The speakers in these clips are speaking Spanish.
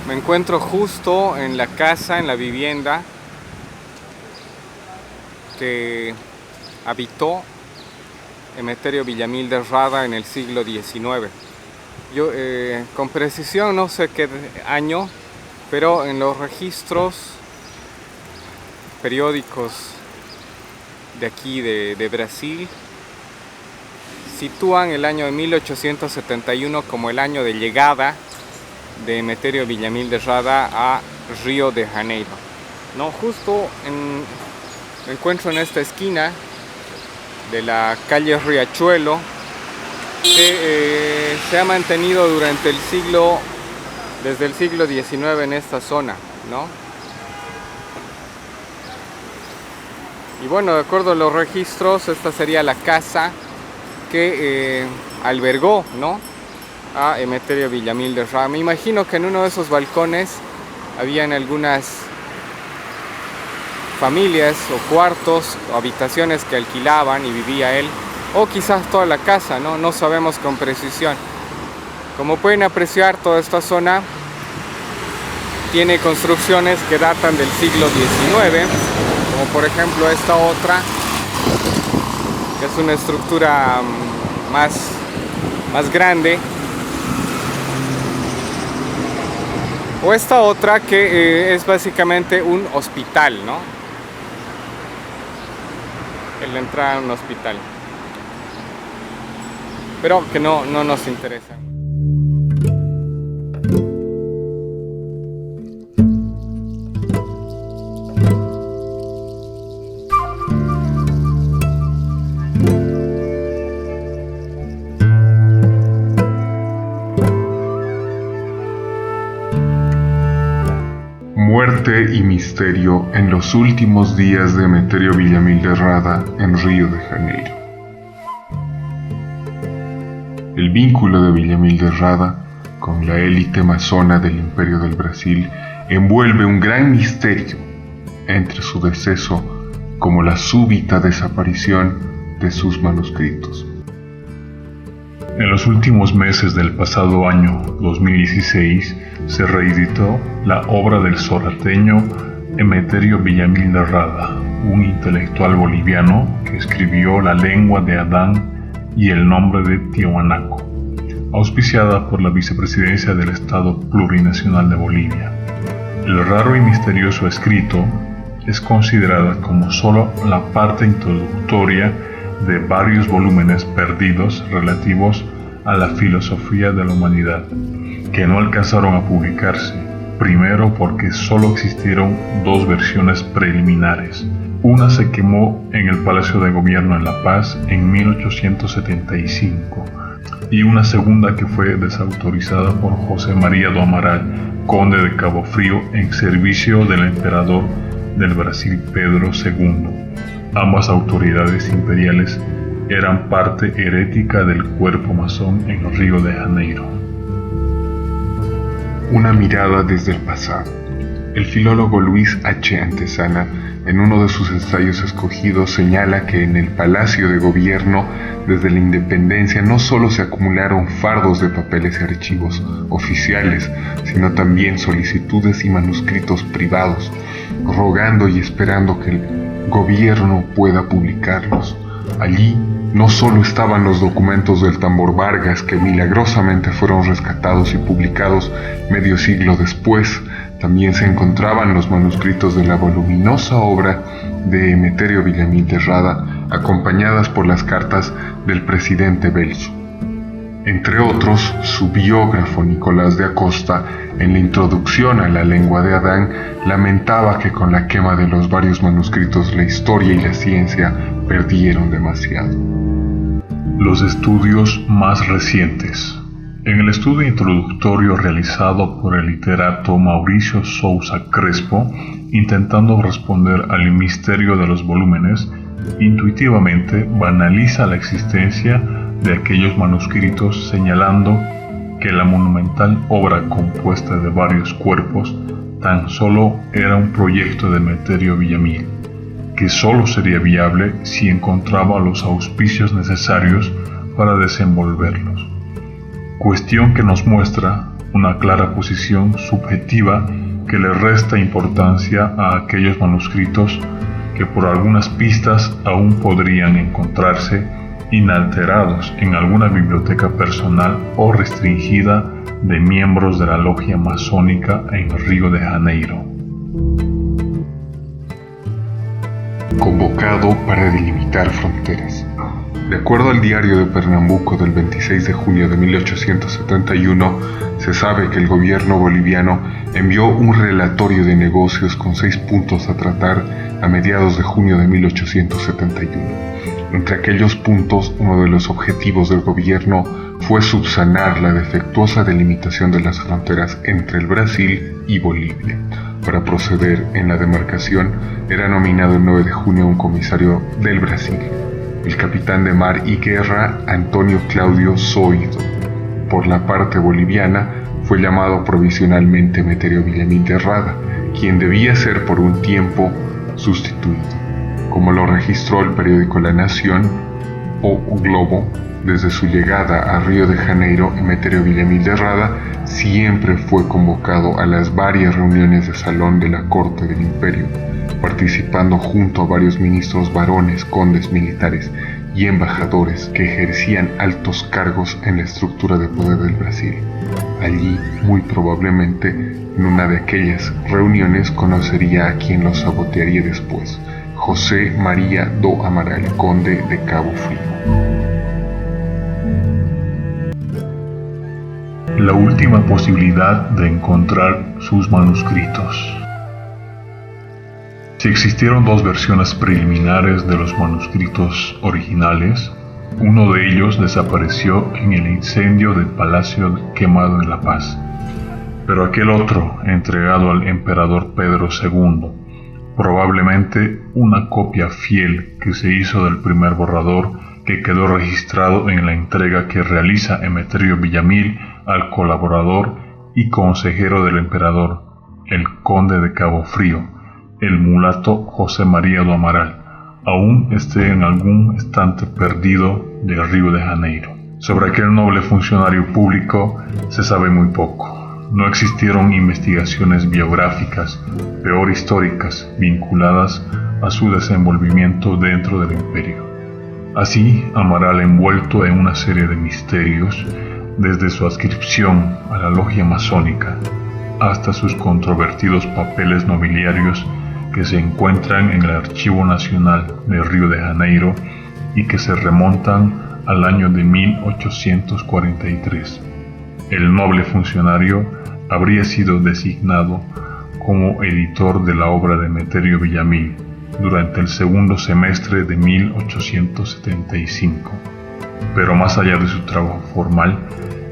Me encuentro justo en la casa, en la vivienda que habitó Emeterio Villamil de Rada en el siglo XIX. Yo con precisión no sé qué año, pero en los registros periódicos de aquí de Brasil sitúan el año de 1871 como el año de llegada de Emeterio Villamil de Rada a Río de Janeiro. No, justo me encuentro en esta esquina de la calle Riachuelo, que se ha mantenido durante desde el siglo XIX en esta zona, ¿no? Y bueno, de acuerdo a los registros, esta sería la casa que albergó, ¿no?, a Emeterio Villamil de Rada. Me imagino que en uno de esos balcones habían algunas familias o cuartos o habitaciones que alquilaban y vivía él, o quizás toda la casa, no sabemos con precisión. Como pueden apreciar, toda esta zona tiene construcciones que datan del siglo XIX, como por ejemplo esta otra, que es una estructura más grande, o esta otra que es básicamente un hospital, ¿no? En la entrada a un hospital, pero que no nos interesa. Muerte y misterio en los últimos días de Emeterio Villamil de Rada en Río de Janeiro. El vínculo de Villamil de Rada con la élite masona del Imperio del Brasil envuelve un gran misterio, entre su deceso como la súbita desaparición de sus manuscritos. En los últimos meses del pasado año 2016 se reeditó la obra del sorateño Emeterio Villamil de Rada, un intelectual boliviano que escribió La lengua de Adán y el nombre de Tiahuanaco, auspiciada por la Vicepresidencia del Estado Plurinacional de Bolivia. El raro y misterioso escrito es considerada como solo la parte introductoria de varios volúmenes perdidos relativos a la filosofía de la humanidad, que no alcanzaron a publicarse, primero porque solo existieron dos versiones preliminares. Una se quemó en el Palacio de Gobierno en La Paz en 1875 y una segunda que fue desautorizada por José María do Amaral, conde de Cabo Frío, en servicio del emperador del Brasil Pedro II. Ambas autoridades imperiales eran parte herética del cuerpo masón en Río de Janeiro. Una mirada desde el pasado. El filólogo Luis H. Antezana, en uno de sus ensayos escogidos, señala que en el Palacio de Gobierno, desde la independencia, no solo se acumularon fardos de papeles y archivos oficiales, sino también solicitudes y manuscritos privados, rogando y esperando que el gobierno pueda publicarlos. Allí no solo estaban los documentos del Tambor Vargas, que milagrosamente fueron rescatados y publicados medio siglo después, también se encontraban los manuscritos de la voluminosa obra de Emeterio Villamil de Rada, acompañadas por las cartas del presidente Belso. Entre otros, su biógrafo Nicolás de Acosta, en la introducción a La lengua de Adán, lamentaba que con la quema de los varios manuscritos la historia y la ciencia perdieron demasiado. Los estudios más recientes. En el estudio introductorio realizado por el literato Mauricio Sousa Crespo, intentando responder al misterio de los volúmenes, intuitivamente banaliza la existencia de aquellos manuscritos, señalando que la monumental obra compuesta de varios cuerpos tan solo era un proyecto de Emeterio Villamil, que solo sería viable si encontraba los auspicios necesarios para desenvolverlos. Cuestión que nos muestra una clara posición subjetiva que le resta importancia a aquellos manuscritos que por algunas pistas aún podrían encontrarse inalterados en alguna biblioteca personal o restringida de miembros de la logia masónica en Río de Janeiro. Convocado para delimitar fronteras. De acuerdo al diario de Pernambuco del 26 de junio de 1871, se sabe que el gobierno boliviano envió un relatorio de negocios con 6 puntos a tratar a mediados de junio de 1871. Entre aquellos puntos, uno de los objetivos del gobierno fue subsanar la defectuosa delimitación de las fronteras entre el Brasil y Bolivia. Para proceder en la demarcación, era nominado el 9 de junio un comisario del Brasil, el capitán de mar y guerra Antonio Claudio Zoido. Por la parte boliviana, fue llamado provisionalmente Emeterio Villamil de Rada, quien debía ser por un tiempo sustituido. Como lo registró el periódico La Nación o Globo, desde su llegada a Río de Janeiro, Emeterio Villamil de Rada siempre fue convocado a las varias reuniones de salón de la corte del imperio, participando junto a varios ministros varones, condes militares y embajadores que ejercían altos cargos en la estructura de poder del Brasil. Allí, muy probablemente, en una de aquellas reuniones conocería a quien lo sabotearía después, José María do Amaral, conde de Cabo Frío. La última posibilidad de encontrar sus manuscritos. Si existieron 2 versiones preliminares de los manuscritos originales, uno de ellos desapareció en el incendio del palacio quemado en La Paz, pero aquel otro, entregado al emperador Pedro II, probablemente una copia fiel que se hizo del primer borrador que quedó registrado en la entrega que realiza Emeterio Villamil al colaborador y consejero del emperador, el conde de Cabo Frío, el mulato José María do Amaral, aún esté en algún estante perdido de Río de Janeiro. Sobre aquel noble funcionario público se sabe muy poco. No existieron investigaciones biográficas, peor históricas, vinculadas a su desenvolvimiento dentro del imperio. Así, Amaral, envuelto en una serie de misterios, desde su adscripción a la logia masónica hasta sus controvertidos papeles nobiliarios que se encuentran en el Archivo Nacional de Río de Janeiro y que se remontan al año de 1843. El noble funcionario habría sido designado como editor de la obra de Emeterio Villamil durante el segundo semestre de 1875. Pero más allá de su trabajo formal,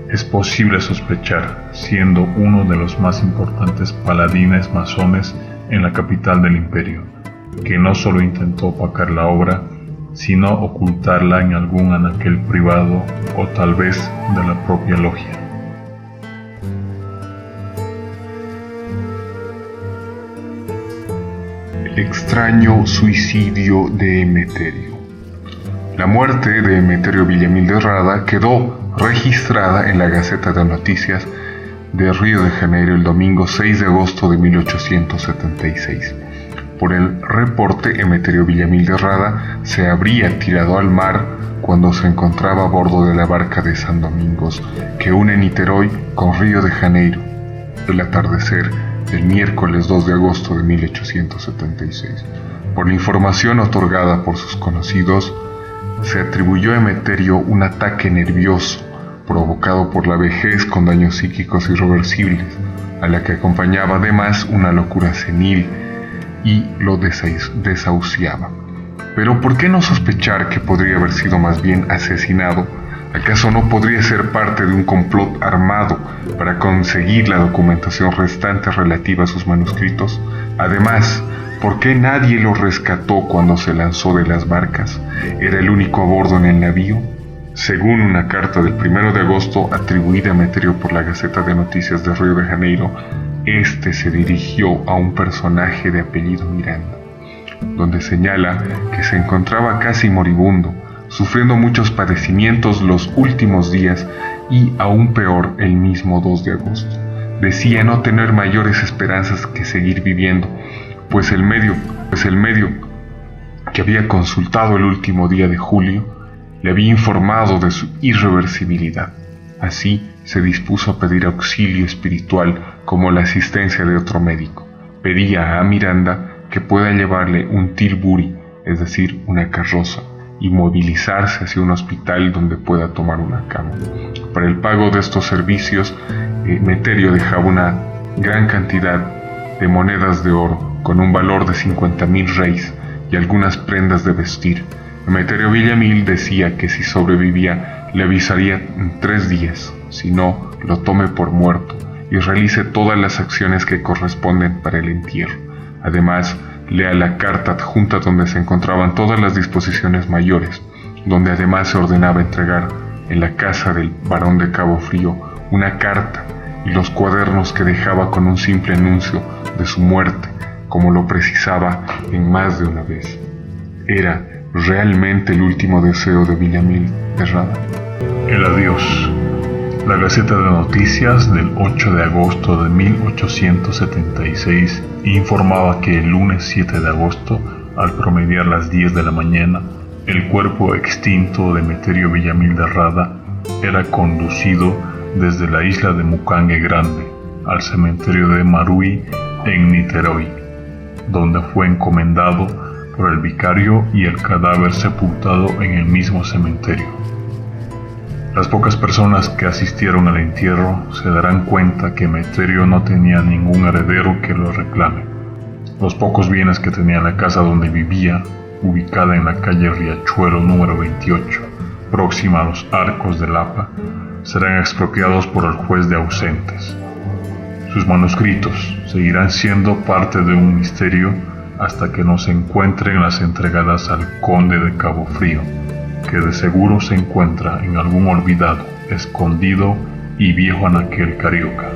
es posible sospechar, siendo uno de los más importantes paladines masones en la capital del imperio, que no solo intentó opacar la obra, sino ocultarla en algún anaquel privado o tal vez de la propia logia. El extraño suicidio de Emeterio. La muerte de Emeterio Villamil de Rada quedó registrada en la Gaceta de Noticias de Río de Janeiro el domingo 6 de agosto de 1876. Por el reporte, Emeterio Villamil de Rada se habría tirado al mar cuando se encontraba a bordo de la barca de San Domingos que une Niterói con Río de Janeiro, el atardecer del miércoles 2 de agosto de 1876. Por la información otorgada por sus conocidos, se atribuyó a Emeterio un ataque nervioso provocado por la vejez con daños psíquicos irreversibles, a la que acompañaba además una locura senil y lo desahuciaba. Pero ¿por qué no sospechar que podría haber sido más bien asesinado? ¿Acaso no podría ser parte de un complot armado para conseguir la documentación restante relativa a sus manuscritos? Además, ¿por qué nadie lo rescató cuando se lanzó de las barcas? ¿Era el único a bordo en el navío? Según una carta del 1 de agosto atribuida a Emeterio por la Gaceta de Noticias de Río de Janeiro, este se dirigió a un personaje de apellido Miranda, donde señala que se encontraba casi moribundo, sufriendo muchos padecimientos los últimos días y, aún peor, el mismo 2 de agosto. Decía no tener mayores esperanzas que seguir viviendo, pues el medio que había consultado el último día de julio le había informado de su irreversibilidad. Así se dispuso a pedir auxilio espiritual como la asistencia de otro médico. Pedía a Miranda que pueda llevarle un tilbury, es decir, una carroza, y movilizarse hacia un hospital donde pueda tomar una cama. Para el pago de estos servicios, Meterio dejaba una gran cantidad de monedas de oro con un valor de 50.000 reis y algunas prendas de vestir. Emeterio Villamil decía que si sobrevivía le avisaría en 3 días, si no, lo tome por muerto y realice todas las acciones que corresponden para el entierro. Además, lea la carta adjunta donde se encontraban todas las disposiciones mayores, donde además se ordenaba entregar en la casa del barón de Cabo Frío una carta y los cuadernos que dejaba con un simple anuncio de su muerte, como lo precisaba en más de una vez. Era realmente el último deseo de Villamil de Rada. El adiós. La Gaceta de Noticias del 8 de agosto de 1876 informaba que el lunes 7 de agosto, al promediar las 10 de la mañana, el cuerpo extinto de Emeterio Villamil de Rada era conducido desde la isla de Mucangue Grande al cementerio de Marui en Niterói, donde fue encomendado por el vicario y el cadáver sepultado en el mismo cementerio. Las pocas personas que asistieron al entierro se darán cuenta que Emeterio no tenía ningún heredero que lo reclame. Los pocos bienes que tenía en la casa donde vivía, ubicada en la calle Riachuelo número 28, próxima a los Arcos de Lapa, serán expropiados por el juez de ausentes. Sus manuscritos seguirán siendo parte de un misterio hasta que no se encuentren las entregadas al conde de Cabo Frío, que de seguro se encuentra en algún olvidado, escondido y viejo anaquel carioca.